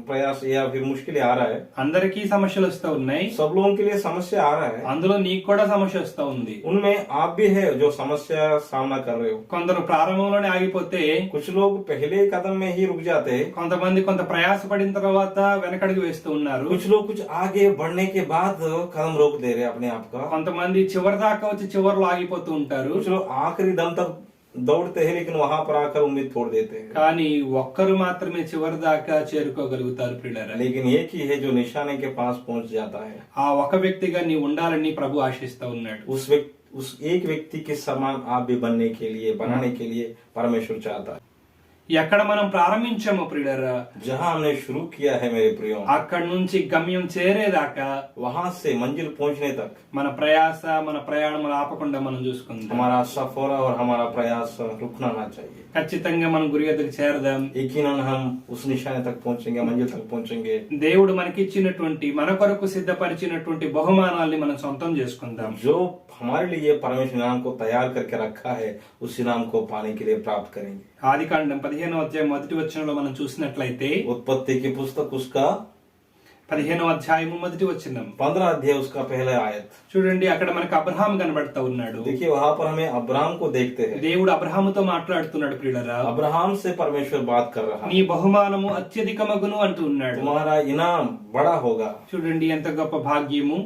प्रयास या फिर मुश्किल आ रहा है, అందరికీ సమస్యలు వస్తూ ఉన్నాయి, सब लोगों के लिए समस्या आ रहा है। అందులో నీకు కూడా సమస్య వస్తూ ఉంది. उनमें आप भी है जो समस्या सामना कर रहे हो। కొందరు ప్రారంభంలోనే ఆగిపోతే, कुछ लोग पहले कदम में ही रुक जाते, కొంతమంది కొంత ప్రయాసపడిన తర్వాత వెనకడుగు వేస్తూ ఉన్నారు. कुछ लोग कुछ आगे बढ़ने के बाद कदम रोक दे रहे अपने आप का, కొంతమంది చివరి దాకా వచ్చి చివరిలో ఆగిపోతూ ఉంటారు. कुछ लोग आखिरी दम तक दौड़ते हैं लेकिन वहां पर आकर उम्मीद छोड़ देते हैं। కానీ ఒక్కరు మాత్రమే చివరి దాకా చేరుకోగలుగుతారు ప్రియులారా. लेकिन एक ही है जो निशाने के पास पहुंच जाता है। ఆ ఒక వ్యక్తిగా నీ ఉండాలని ప్రభు ఆశిస్తా ఉన్నాడు. उस एक व्यक्ति के समान आप भी बनने के लिए, बनाने के लिए परमेश्वर चाहता है। ఎక్కడ మనం ప్రారంభించామో ప్రియులారా, जहां हमने शुरू किया है मेरे प्रियो, అక్కడి నుంచి గమ్యం చేరేదాకా वहां से मंजिल पहुंचने तक మన ప్రయాస, మన ప్రయాణం ఆపకుండా మనం చూసుకుందాం. हमारा सफर और हमारा प्रयास रुकना ना चाहिए। ఖచ్చితంగా మనం గురి ఎదుగు చేరదాం. यकीनन हम उस निशाने तक पहुंचेंगे, मंजिल तक पहुंचेंगे। దేవుడు మనకిచ్చినటువంటి, మన కొరకు సిద్ధపరిచినటువంటి బహుమానాల్ని మనం సొంతం చేసుకుందాం. जो हमारे लिए परमेश्वर इनाम को तैयार करके रखा है, उस इनाम को पाने के लिए प्राप्त करेंगे। ఆదికాండం 15వ అధ్యాయం మొదటి వచనంలో మనం చూసినట్లయితే, उत्पत्ति की पुस्तक उसका 15వ అధ్యాయము మొదటి వచనం 15 अध्याय उसका पहला आयत। చూడండి, అక్కడ మనకు అబ్రహాం కనబడతా ఉన్నాడు. देखिए वहां पर हमें अब्राहम को देखते हैं। దేవుడు అబ్రహాముతో మాట్లాడుతున్నాడు. ప్రియులరా, अब्राहम से परमेश्वर बात कर रहा నీ है, బహుమానము అత్యధికమగును అంటూ ఉన్నాడు. तुम्हारा इनाम बड़ा होगा। చూడండి ఎంత గొప్ప భాగ్యము.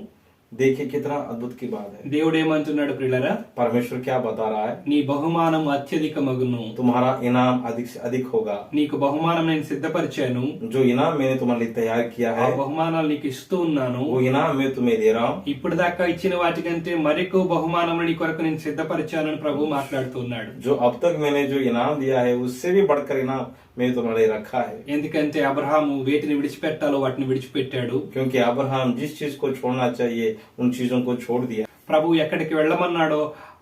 देखिए कितना अद्भुत की बात है। దేవుడు ఏమంటున్నాడు ప్రియులరా, परमेश्वर क्या बता रहा है, నీ బహుమానము అత్యధికమగును. तुम्हारा इनाम अधिक से अधिक होगा। నీకు బహుమానం నేను సిద్ధపరిచాను, जो इनाम मैंने तुम्हारे लिए तैयार किया ఆ है, బహుమానాలు నీకు ఇస్తూ ఉన్నాను. वो इनाम मैं तुम्हें दे रहा हूँ। ఇప్పుడు దాకా ఇచ్చిన వాటికంటే మరెక్కువ బహుమానం నీ కొరకు నేను సిద్ధపరిచానని ప్రభు మాట్లాడుతున్నాడు. जो अब तक मैंने जो इनाम दिया है उससे भी बढ़कर इनाम मैंने तुम्हारे लिए रखा है। ఎందుకంటే అబ్రహాము వేటిని విడిచిపెట్టాలో వాటిని విడిచిపెట్టాడు. क्योंकि अब्राहम जिस चीज को छोड़ना चाहिए उन चीजों को छोड़ दिया। ప్రభు ఎక్కడికి వెళ్ళమన్నాడో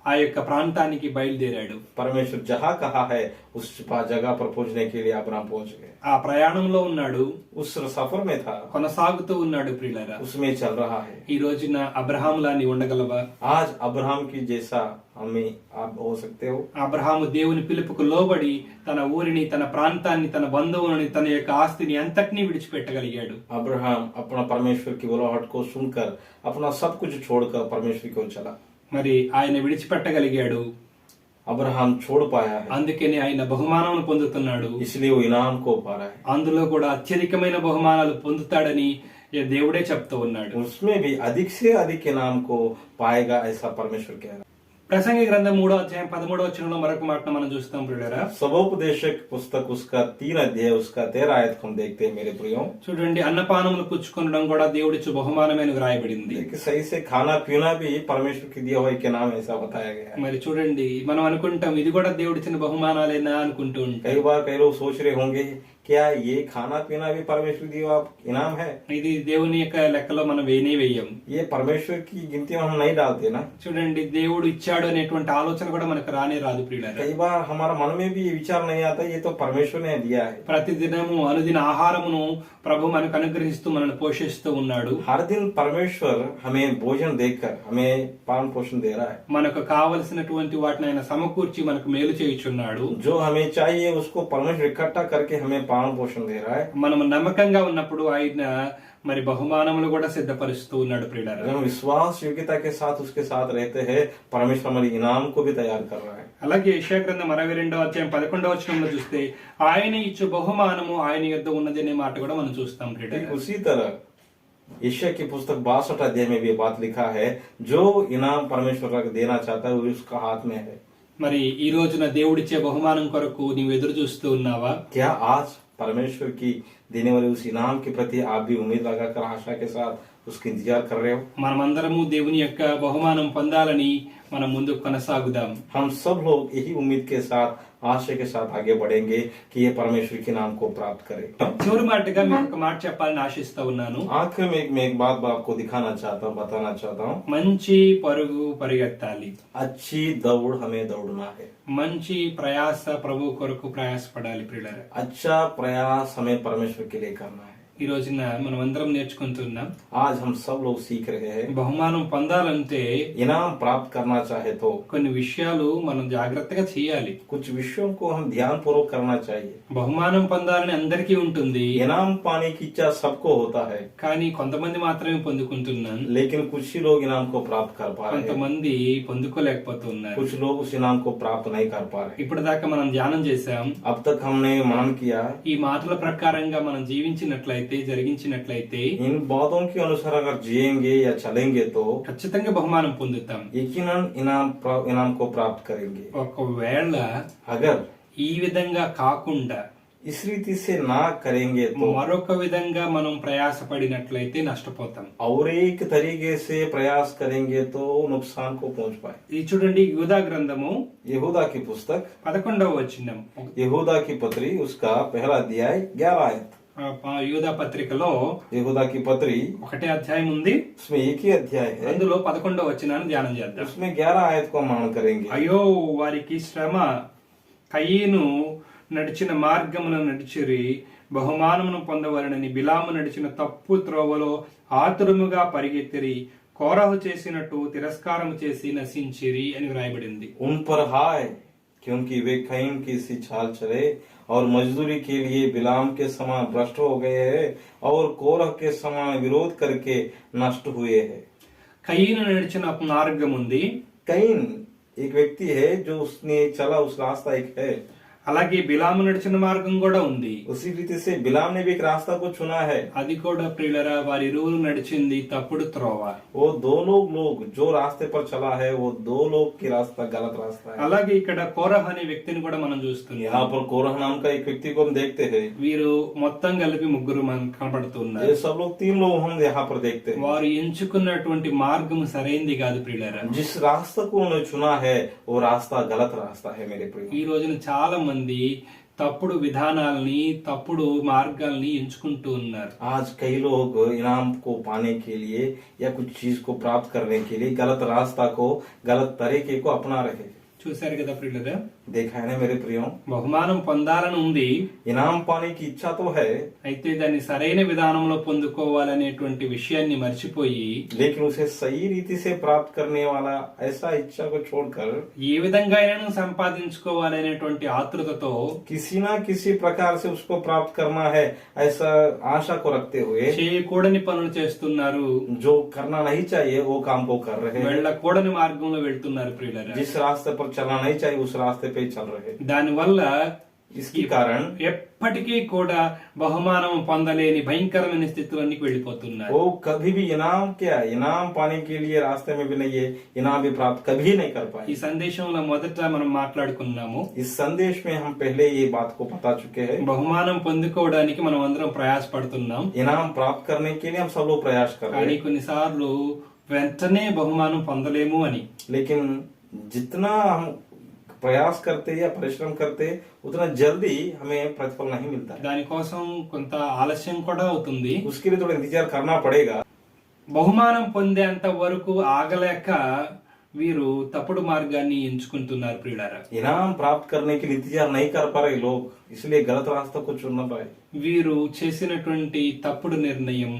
ఆ యొక్క ప్రాంతానికి బయలుదేరాడు. परमेश्वर जहाँ कहा है उस जगह पर पहुंचने के लिए अब्राहम पहुंच गए। ఆ ప్రయాణంలో ఉన్నాడు, उस सफर में था, కొనసాగుతూ ఉన్నాడు. ప్రియులారా, उसमें चल रहा है। ఈ రోజున అబ్రహాములా నీ ఉండగలవా? आज अब्राहम की जैसा हमें आप हो सकते हो। అబ్రహాము దేవుని పిలుపుకు లోబడి తన ఊరిని, తన ప్రాంతాన్ని, తన బంధువులని, తన యొక్క ఆస్తిని అంతటినీ విడిచిపెట్టగలిగాడు. अब्राहम अपना परमेश्वर की बुलाहट को सुनकर अपना सब कुछ छोड़कर परमेश्वर की ओर चला। మరి ఆయన విడిచిపెట్టగలిగాడు, अब्राहम छोड़ पाया है, అందుకని ఆయన బహుమానం పొందుతున్నాడు. इसलिए वो इनाम को पा रहा है। అందులో కూడా అత్యధికమైన బహుమానాలు పొందుతాడని దేవుడే చెప్తూ ఉన్నాడు. उसमें भी अधिक से अधिक इनाम को पाएगा ऐसा परमेश्वर कह रहा है। ప్రసంగి గ్రంథం 3వ అధ్యాయం 13వ వచనంలో మరొక మాటను మనం చూస్తాం ప్రియులారా. सबोपदेशक पुस्तक उसका 3 अध्याय उसका 13 आयत हम देखते हैं मेरे प्रियो। చూడండి, అన్నపానములు పుచ్చుకొనడం కూడా దేవుడిచ్చు బహుమానమైన వ్రాయబడింది. देखिए सही से खाना पीना भी परमेश्वर की दिया हुआ के नाम ऐसा बताया गया है। మరి చూడండి, మనం అనుకుంటాం ఇది కూడా దేవుడిచ్చిన బహుమానాలేనా అనుకుంటూ ఉంటాం. कई बार कई लोग सोच रहे होंगे क्या ये खाना पीना भी परमेश्वर दिया हुआ इनाम है? ఇది దేవుని యొక్క లెక్కలో మనం వేయనే వేయం. ये परमेश्वर की गिनती में हम नहीं डालते ना। చూడండి, దేవుడు ఇచ్చాడు అనేటువంటి ఆలోచన కూడా మనకు రానే రాదు ప్రియులారా. कई बार हमारा मन में भी ये विचार नहीं आता ये तो परमेश्वर ने दिया है। ప్రతిదినము అనుదిన ఆహారమును ప్రభు మనకు అనుగ్రహిస్తూ మనల్ని పోషిస్తూ ఉన్నాడు. हर दिन परमेश्वर हमें भोजन देकर हमें पालन पोषण दे रहा है। మనకు కావలసినటువంటి వాటిని ఆయన సమకూర్చి మనకు మేలు చేయుచున్నాడు. जो हमें चाहिए उसको परमेश्वर इकट्ठा करके हमें पालन पोषण दे रहा है। మనం నమ్మకంగా ఉన్నప్పుడు ఆయన మరి బహుమానములు కూడా సిద్ధపరుస్తూ ఉన్నాడు ప్రియులారా. अगर हम विश्वास योग्यता के साथ उसके साथ रहते हैं परमेश्वर हमारे इनाम को भी तैयार कर रहा है। అలాగే యెషయా గ్రంథం 62వ అధ్యాయం 11వ వచనంలో చూస్తే ఆయన ఇచ్చు బహుమానము ఆయన యొద్ద ఉన్నది అనే మాట కూడా మనం చూస్తాం ప్రియులారా. उसी तरह यशायाह की पुस्तक 62 अध्याय में भी बात लिखा है जो इनाम परमेश्वर देना चाहता है वो उसका हाथ में है। మరి ఈ రోజున దేవుడిచ్చే బహుమానం కొరకు నీవు ఎదురు చూస్తూ ఉన్నావా? क्या आज परमेश्वर की देने वाले उस इनाम के प्रति आप भी उम्मीद लगाकर आशा के साथ उसका इंतजार कर रहे हो? మనమందరము దేవుని యొక్క బహుమానం పొందాలని మనం ముందుకు కొనసాగుదాం. हम सब लोग यही उम्मीद के साथ आशा के साथ आगे बढ़ेंगे कि ये परमेश्वर के नाम को प्राप्त करे। చివరి మాటగా మీకు ఒక మాట చెప్పాలని ఆశిస్తా ఉన్నాను. आखिर में मैं एक बात आपको दिखाना चाहता हूँ, बताना चाहता हूँ। మంచి పరుగు పరిగెత్తాలి. अच्छी दौड़ हमें दौड़ना है। మంచి ప్రయాస ప్రభు కొరకు ప్రయాసపడాలి ప్రియులారా. अच्छा प्रयास हमें परमेश्वर के लिए करना है। ఈ రోజున మనం అందరం నేర్చుకుంటున్నాం. आज हम सब लोग सीख रहे हैं। బహుమానం పొందాలంటే इनाम प्राप्त करना चाहे तो కొన్ని విషయాలు మనం జాగ్రత్తగా చేయాలి. कुछ विषयों को हम ध्यान पूर्वक करना चाहिए। బహుమానం పొందాలని అందరికీ ఉంటుంది, इनाम पाने की इच्छा सबको होता है, కానీ కొంతమంది మాత్రమే పొందుకుంటున్నాను, लेकिन कुछ ही लोग इनाम को प्राप्त कर पा रहे हैं। కొంతమంది పొందుకోలేకపోతున్నారు. कुछ लोग उस इनाम को प्राप्त नहीं कर पा रहे। ఇప్పుడు దాకా మనం ధ్యానం చేశాం. अब तक हमने मनन किया, ఈ మాటల ప్రకారంగా మనం జీవించినట్లయితే జరిగించినట్లయితే इन बातों के अनुसार अगर जिएंगे या चलेंगे तो ఖచ్చితంగా బహుమానం పొందుతాం. यकीनन इनाम को प्राप्त करेंगे। ఒకవేళ अगर ఈ విధంగా కాకుండా इस रीति से ना करेंगे तो మరొక విధంగా మనం ప్రయాసపడినట్లయితే నష్టపోతాం. और एक तरीके से प्रयास करेंगे तो नुकसान को पहुंच पाए। ఇది చూడండి, యూదా గ్రంథము यहूदा की पुस्तक 11వ వచనం. यहूदा की पत्री उसका पहला अध्याय 11 आयत। యూదా పత్రికలో यहूदा की पत्री 1వ అధ్యాయం ఉంది, उसमें एक ही अध्याय है, అందులో 11వ వచనాన్ని ధ్యానం చేద్దాం. उसमें 11 आयत को मनन करेंगे। అయ్యో వారికి శ్రమ, కయీను నడిచిన మార్గమును నడిచిరి, బహుమానమును పొందవలనని బిలాము నడిచిన తప్పు త్రోవలో ఆతురముగా పరిగెత్తిరి, కోరహు చేసినట్టు తిరస్కారము చేసి నశించిరి అని వ్రాయబడింది. उन पर हाय, क्योंकि वे कैन की सी चाल चले और मजदूरी के लिए बिलाम के समान भ्रष्ट हो गए हैं और कोरह के समान विरोध करके नष्ट हुए हैं। కయీను నడిచిన మార్గం ఉంది, कैन एक व्यक्ति है जो उसने चला, उस रास्ता एक है। అలాగే బిలాము నడిచిన మార్గం కూడా ఉంది. उसी रीति से बिलाम ने भी एक रास्ता को चुना है। అది కూడా ప్రియులరా వారిరువురు నడిచింది తప్పుడు త్రోవ. वो दोनों लोग जो रास्ते पर चला है वो दो लोग की रास्ता गलत रास्ता है। అలాగే ఇక్కడ కోరహ్ అనే వ్యక్తిని కూడా మనం చూస్తున్నాం. यहाँ पर कोरह नाम का एक व्यक्ति को हम देखते हैं। వీరు మొత్తం కలిపి ముగ్గురు మనకు కనపడుతున్నారు. ये सब लोग 3 लोग हम यहाँ पर देखते हैं। వారు ఎంచుకున్నటువంటి మార్గం సరైంది కాదు ప్రియులరా. जिस रास्ता को उन्होंने चुना है वो रास्ता गलत रास्ता है मेरे प्रिय। ఈ రోజున చాలా మంది తప్పుడు విధానాలని తప్పుడు మార్గాల్ని ఎంచుకుంటూ ఉన్నారు. आज कई लोग इनाम को पाने के लिए या कुछ चीज को प्राप्त करने के लिए गलत रास्ता को, गलत तरीके को अपना रहे हैं। చూశారు కదా ప్రియులరా, देखा है ना मेरे प्रियो, బహుమానం పొందాలని ఉంది, इनाम पाने की इच्छा तो है, అయితే దాన్ని సరైన విధానంలో పొందుకోవాలనేటువంటి విషయాన్ని మర్చిపోయి लेकिन उसे सही रीति से प्राप्त करने वाला ऐसा इच्छा को छोड़कर ఏ విధంగా అయినా సంపాదించుకోవాలనేటువంటి ఆతృతతో किसी ना किसी प्रकार से उसको प्राप्त करना है ऐसा आशा को रखते हुए చేయకూడని పనులు చేస్తున్నారు, जो करना नहीं चाहिए वो काम को कर रहे हैं। వెళ్ళకూడని మార్గంలో వెళ్తున్నారు ప్రియులరా. जिस रास्ते पर चलना नहीं चाहिए उस रास्ते पे चल रहे हैं। దానివల్ల इसके कारण ఎప్పటికీ కూడా బహుమానం పొందలేని భయంకరమైన స్థితిలోనికి వెళ్ళిపోతున్నారు. वो कभी भी इनाम क्या, इनाम पाने के लिए रास्ते में भी नहीं है, इनाम भी प्राप्त कभी नहीं कर ఈ पाए। సందేశంలో మొదట మనం మాట్లాడుకున్నాము, इस संदेश में हम पहले ये बात को बता चुके हैं। బహుమానం పొందుకోవడానికి మనం అందరం ప్రయాసపడుతున్నాం, इनाम प्राप्त करने के लिए हम सब लोग प्रयास कर रहे కానీ हैं, కొన్నిసార్లు వెంటనే బహుమానం పొందలేము అని. लेकिन जितना हम प्रयास करते या परिश्रम करते उतना जल्दी हमें प्रतिफल नहीं मिलता है। దానికోసం కొంత ఆలస్యం కూడా అవుతుంది. उसके लिए थोड़ा इंतजार करना पड़ेगा। బహుమానం పొందేంత వరకు ఆగలేక వీరు తప్పుడు మార్గాన్ని ఎంచుకుంటున్నారు ప్రియులారా. इनाम प्राप्त करने के लिए इंतजार नहीं कर पा रहे लोग, इसलिए गलत रास्ता को चुनना पाए। వీరు చేసినటువంటి తప్పుడు నిర్ణయం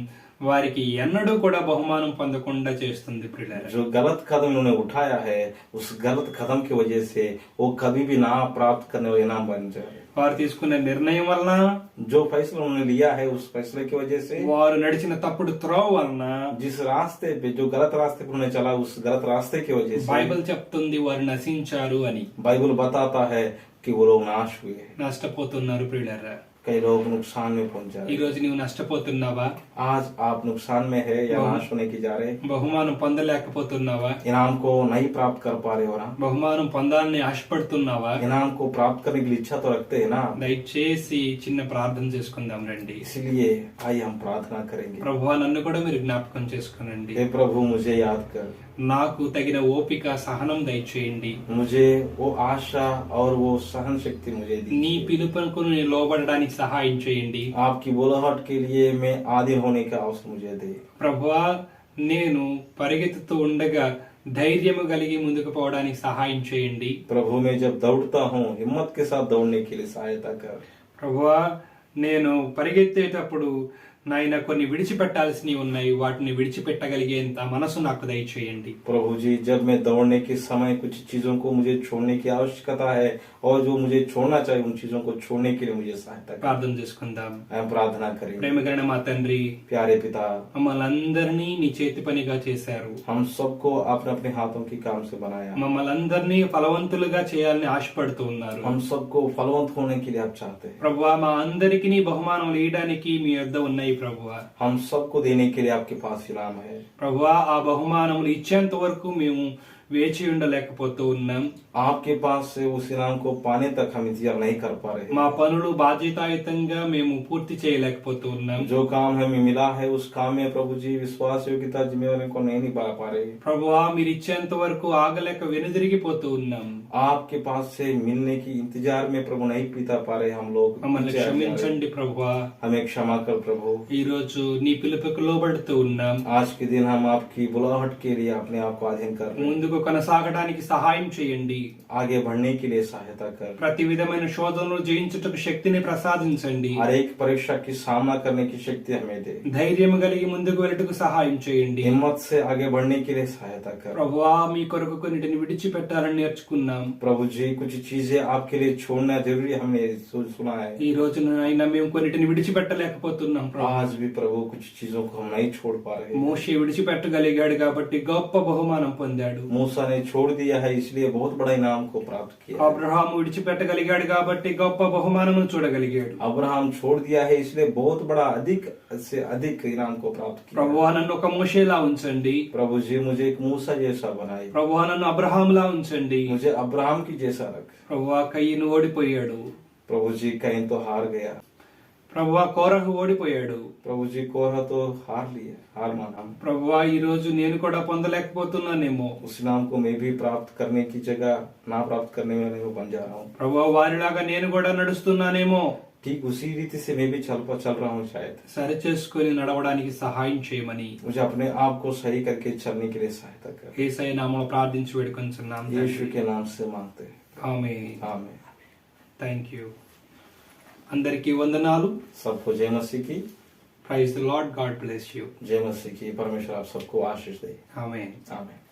వారికి ఎన్నడూ కూడా బహుమానం పొందకుండా చేస్తుంది ప్రియులారా. जो गलत कदम इन्होंने उठाया है उस गलत कदम की वजह से वो कभी भी ना प्राप्त करने वाले इनाम बन जाए। వారు తీసుకున్న నిర్ణయం వలన, जो फैसला उन्होंने लिया है उस फैसले की वजह से, వారు నడిచిన తప్పుడు త్రోవ వలన, जिस रास्ते पे, जो गलत रास्ते पर उन्होंने चला उस गलत रास्ते की वजह से బైబిల్ చెప్తుంది వారు నశించారు అని. बाइबल बताता है कि वो लोग नाश हुए हैं। నష్టపోతున్నారు ప్రియులారా. कई लोग नुकसान में पहुंच जा ఈ रहे हैं। రోజు నీవు నష్టపోతున్నావా? आज आप नुकसान में है या बहुत- नाश होने की जा रहे हैं, బహుమానం పొందలేకపోతున్నావా? इनाम को नहीं प्राप्त कर पा रहे हो ना, బహుమానం పొందాలని ఆశపడుతున్నావా? इनाम को प्राप्त करने की इच्छा तो रखते हैं ना, దయచేసి చిన్న ప్రార్థన చేసుకుందాం రండి. इसलिए आइए हम प्रार्थना करेंगे। ప్రభువా, నన్ను కూడా మీరు జ్ఞాపకం చేసుకోనండి. हे प्रभु, मुझे याद कर, నాకు తగిన ఓపిక సహనం దయచేయండి. मुझे वो आशा और वो सहन शक्ति मुझे నీ दी। పిలుపునకు నేను లోబడడానికి సహాయం చేయండి. आपकी बुलाहट के लिए मैं आदि होने का अवसर मुझे दे। ప్రభువా, నేను పరిగెత్తుతూ ఉండగా ధైర్యము కలిగి ముందుకు పోవడానికి సహాయం చేయండి. प्रभु, मैं जब दौड़ता हूँ हिम्मत के साथ दौड़ने के लिए सहायता कर। ప్రభువా, నేను పరిగెత్తేటప్పుడు నాయన కొన్ని విడిచిపెట్టాల్సినవి ఉన్నాయి, వాటిని విడిచిపెట్టగలిగేంత మనసు నాకు దయచేయండి. प्रभु जी, जब मैं दौड़ने के समय कुछ चीजों को मुझे छोड़ने की आवश्यकता है और जो मुझे छोड़ना चाहिए उन चीजों को छोड़ने के लिए मुझे सहायता कर। ప్రార్థన చేసుకుందాం. हम प्रार्थना करेंगे। ప్రేమగలిగిన మా తండ్రి, प्यारे पिता, మమ్మల్ని అందరినీ నీ చేతి పనిగా చేశారు. हम सबको अपने अपने हाथों की काम से बनाया। మమ్మల్ని అందరినీ ఫలవంతులుగా చేయాలని ఆశపడుతూ ఉన్నారు. हम सबको फलवंत होने के लिए आप चाहते हैं। ప్రభువా, మా అందరికి నీ బహుమానం ఇవ్వడానికి మీ యొద్ద ఉన్నాయి ప్రభువా. हम सबको देने के लिए आपके पास इनाम है। ప్రభువా, ఆ బహుమానములు ఇచ్చేంత వరకు మేము వేచి ఉండలేకపోతూ ఉన్నాం. आपके पास से उस इनाम को पाने तक हम इंतजार नहीं कर पा रहे। మా పనులు బాధ్యతాయుతంగా మేము పూర్తి చేయలేకపోతూ ఉన్నాం. जो काम हमें मिला है उस काम में प्रभु जी विश्वास योग्यता जिम्मेवारी को नहीं निभा पा रहे। ప్రభువా, మీరు ఇచ్చేంత వరకు ఆగలేక వెనుదిరిగిపోతూ ఉన్నాం. आपके पास से मिलने की इंतजार में प्रभु नहीं पीता पा रहे हम लोग। మమ్మల్ని पीछे आ जा रहे। క్షమించండి ప్రభువా. हमें क्षमा कर प्रभु। ఈ రోజు నీ పిలుపుకు లోబడుతూ ఉన్నాం. आज के दिन हम आपकी बुलाहट के लिए अपने आप को अधीन कर रहे हैं। ముందుకు కొనసాగడానికి సహాయం చేయండి. आगे बढ़ने के लिए सहायता कर। ప్రతి విధమైన శోధనలు జయించుటకు శక్తిని ప్రసాదించండి. हर एक परीक्षा की सामना करने की शक्ति हमें दे। ధైర్యం కలిగి ముందుకు వెళ్ళటకు సహాయం చేయండి. हिम्मत से आगे बढ़ने के लिए सहायता कर। ప్రభువా, మీ కొరకు కొన్నిటిని విడిచిపెట్టాలని నేర్చుకున్నాం. प्रभु जी, कुछ चीजें आपके लिए छोड़ना जरूरी हमने सुना है। ఈ రోజున అయినా మేము కొన్నిటిని విడిచిపెట్టలేకపోతున్నాం ప్రభు. आज भी प्रभु कुछ चीजों को हम नहीं छोड़ पा रहे। మోషే విడిచిపెట్టగలిగాడు కాబట్టి గొప్ప బహుమానం పొందాడు. मूसा ने छोड़ दिया है इसलिए बहुत बड़ा इनाम को प्राप्त किया। అబ్రహాము విడిచిపెట్టగలిగాడు కాబట్టి గొప్ప బహుమానము చూడగలిగాడు. अब्राहम छोड़ दिया है इसलिए बहुत बड़ा अधिक से अधिक इनाम को प्राप्त किया। ప్రభువా, నన్ను ఒక మోషేలా ఉంచండి. प्रभु जी, मुझे एक मूसा जैसा बनाए। ప్రభువా, నన్ను అబ్రహాములా ఉంచండి. मुझे अब्राहम की जैसा रख। ప్రభువా, కయ్యను ఓడిపోయాడు. प्रभु जी, कैन तो हार गया। ప్రభువా, కోరహు ఓడిపోయాడు. प्रभु जी, कोरह तो हार लिया, हार माना। ప్రభువా, ఈ రోజు నేను కూడా పొందలేకపోతున్నానేమో. उस इनाम को मैं भी प्राप्त करने की जगह ना प्राप्त करने में मैं बन जा रहा हूँ। ప్రభువా, వారిలాగా నేను కూడా నడుస్తున్నానేమో. ठीक उसी रीति से मैं भी चल रहा हूँ शायद। సరి చేసుకొని నడవడానికి సహాయం చేయమని मुझे अपने आप को सही करके चलने के लिए सहायता कर। యేసయ్య నామములో ప్రార్థించి వేడుకొంచున్నాం. यीशु के नाम से मांगते हैं। ఆమేన్. आमीन। Thank you. అందరికీ వందనాలు. सबको जय मसीह की। Praise the Lord. God bless you. जय मसीह की। परमेश्वर आप सबको आशीष दे। ఆమేన్. आमीन।